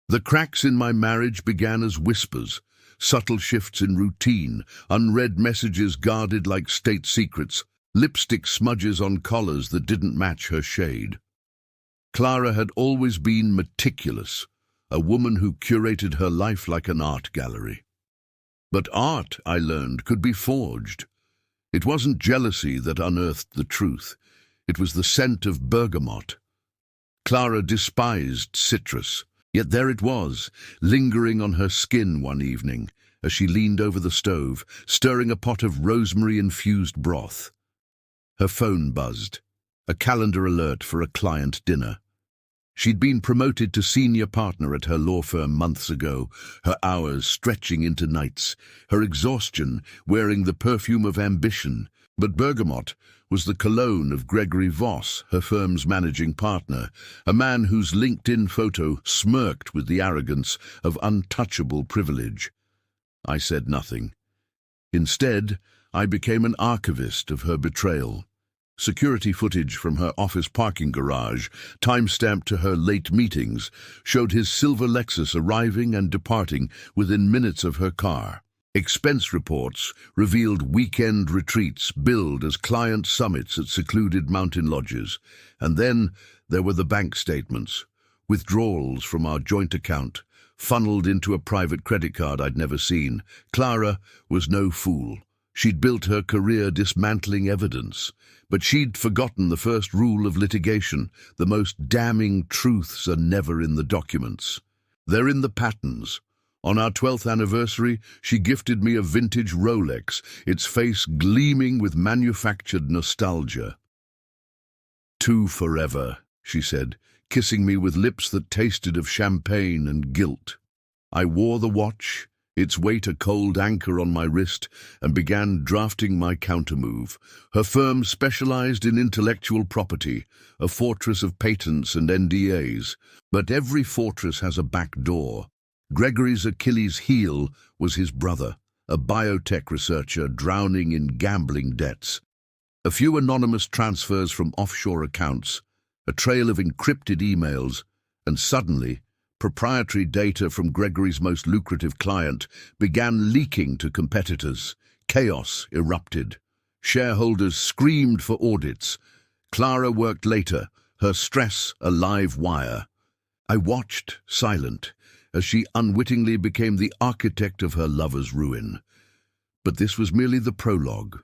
The cracks in my marriage began as whispers, subtle shifts in routine, unread messages guarded like state secrets, lipstick smudges on collars that didn't match her shade. Clara had always been meticulous, a woman who curated her life like an art gallery. But art, I learned, could be forged. It wasn't jealousy that unearthed the truth. It was the scent of bergamot. Clara despised citrus, yet there it was, lingering on her skin one evening as she leaned over the stove, stirring a pot of rosemary-infused broth. Her phone buzzed, a calendar alert for a client dinner. She'd been promoted to senior partner at her law firm months ago, her hours stretching into nights, her exhaustion wearing the perfume of ambition. But bergamot was the cologne of Gregory Voss, her firm's managing partner, a man whose LinkedIn photo smirked with the arrogance of untouchable privilege. I said nothing. Instead, I became an archivist of her betrayal. Security footage from her office parking garage, time-stamped to her late meetings, showed his silver Lexus arriving and departing within minutes of her car. Expense reports revealed weekend retreats billed as client summits at secluded mountain lodges. And then there were the bank statements, withdrawals from our joint account, funneled into a private credit card I'd never seen. Clara was no fool. She'd built her career dismantling evidence. But she'd forgotten the first rule of litigation: the most damning truths are never in the documents. They're in the patterns. On our 12th anniversary, she gifted me a vintage Rolex, its face gleaming with manufactured nostalgia. "Two forever," she said, kissing me with lips that tasted of champagne and guilt. I wore the watch, its weight a cold anchor on my wrist, and began drafting my countermove. Her firm specialized in intellectual property, a fortress of patents and NDAs. But every fortress has a back door. Gregory's Achilles' heel was his brother, a biotech researcher drowning in gambling debts. A few anonymous transfers from offshore accounts, a trail of encrypted emails, and suddenly, proprietary data from Gregory's most lucrative client began leaking to competitors. Chaos erupted. Shareholders screamed for audits. Clara worked later, her stress a live wire. I watched, silent, as she unwittingly became the architect of her lover's ruin. But this was merely the prologue.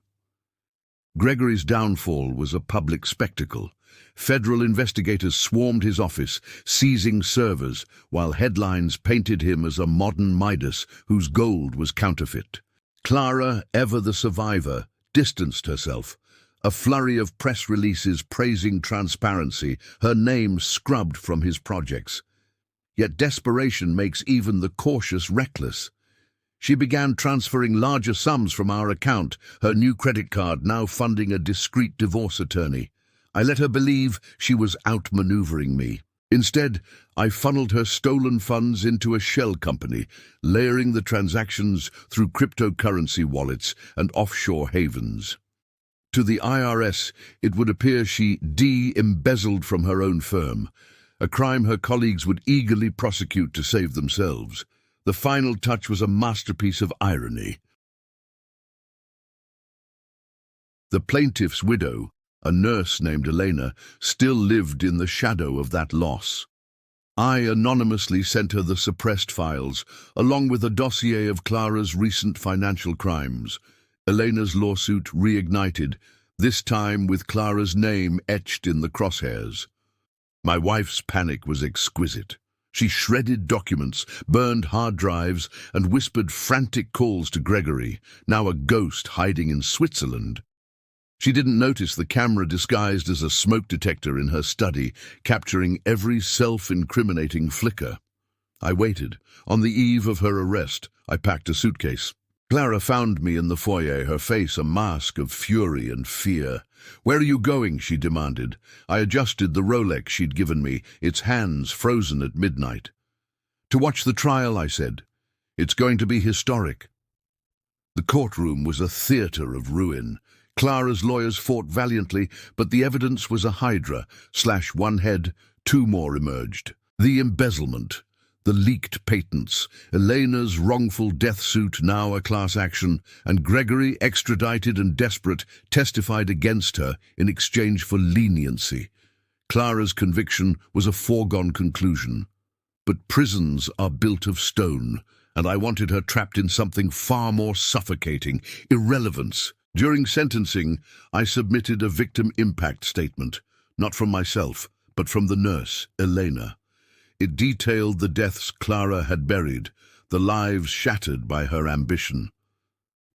Gregory's downfall was a public spectacle. Federal investigators swarmed his office, seizing servers, while headlines painted him as a modern Midas whose gold was counterfeit. Clara, ever the survivor, distanced herself. A flurry of press releases praising transparency, her name scrubbed from his projects. Yet desperation makes even the cautious reckless. She began transferring larger sums from our account, her new credit card now funding a discreet divorce attorney. I let her believe she was outmaneuvering me. Instead, I funneled her stolen funds into a shell company, layering the transactions through cryptocurrency wallets and offshore havens. To the IRS, it would appear she de-embezzled from her own firm, a crime her colleagues would eagerly prosecute to save themselves. The final touch was a masterpiece of irony. The plaintiff's widow, a nurse named Elena, still lived in the shadow of that loss. I anonymously sent her the suppressed files, along with a dossier of Clara's recent financial crimes. Elena's lawsuit reignited, this time with Clara's name etched in the crosshairs. My wife's panic was exquisite. She shredded documents, burned hard drives, and whispered frantic calls to Gregory, now a ghost hiding in Switzerland. She didn't notice the camera disguised as a smoke detector in her study, capturing every self-incriminating flicker. I waited. On the eve of her arrest, I packed a suitcase. Clara found me in the foyer, her face a mask of fury and fear. "Where are you going?" she demanded. I adjusted the Rolex she'd given me, its hands frozen at midnight. "To watch the trial," I said. "It's going to be historic." The courtroom was a theater of ruin. Clara's lawyers fought valiantly, but the evidence was a hydra. Slash one head, two more emerged. The embezzlement, The leaked patents, Elena's wrongful death suit, now a class action, and Gregory, extradited and desperate, testified against her in exchange for leniency. Clara's conviction was a foregone conclusion. But prisons are built of stone, and I wanted her trapped in something far more suffocating: irrelevance. During sentencing, I submitted a victim impact statement, not from myself, but from the nurse, Elena. It detailed the deaths Clara had buried, the lives shattered by her ambition.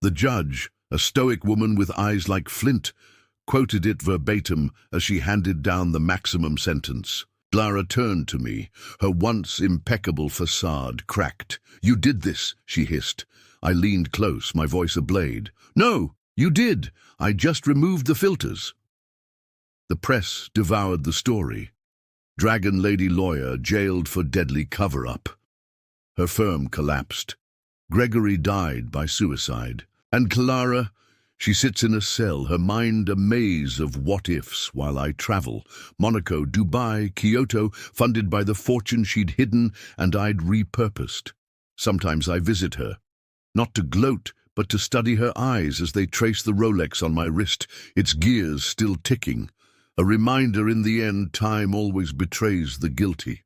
The judge, a stoic woman with eyes like flint, quoted it verbatim as she handed down the maximum sentence. Clara turned to me, her once impeccable facade cracked. "You did this," she hissed. I leaned close, my voice a blade. "No, you did. I just removed the filters." The press devoured the story. Dragon Lady lawyer jailed for deadly cover-up. Her firm collapsed. Gregory died by suicide. And Clara, she sits in a cell, her mind a maze of what-ifs while I travel. Monaco, Dubai, Kyoto, funded by the fortune she'd hidden and I'd repurposed. Sometimes I visit her, not to gloat, but to study her eyes as they trace the Rolex on my wrist, its gears still ticking. A reminder, in the end, time always betrays the guilty.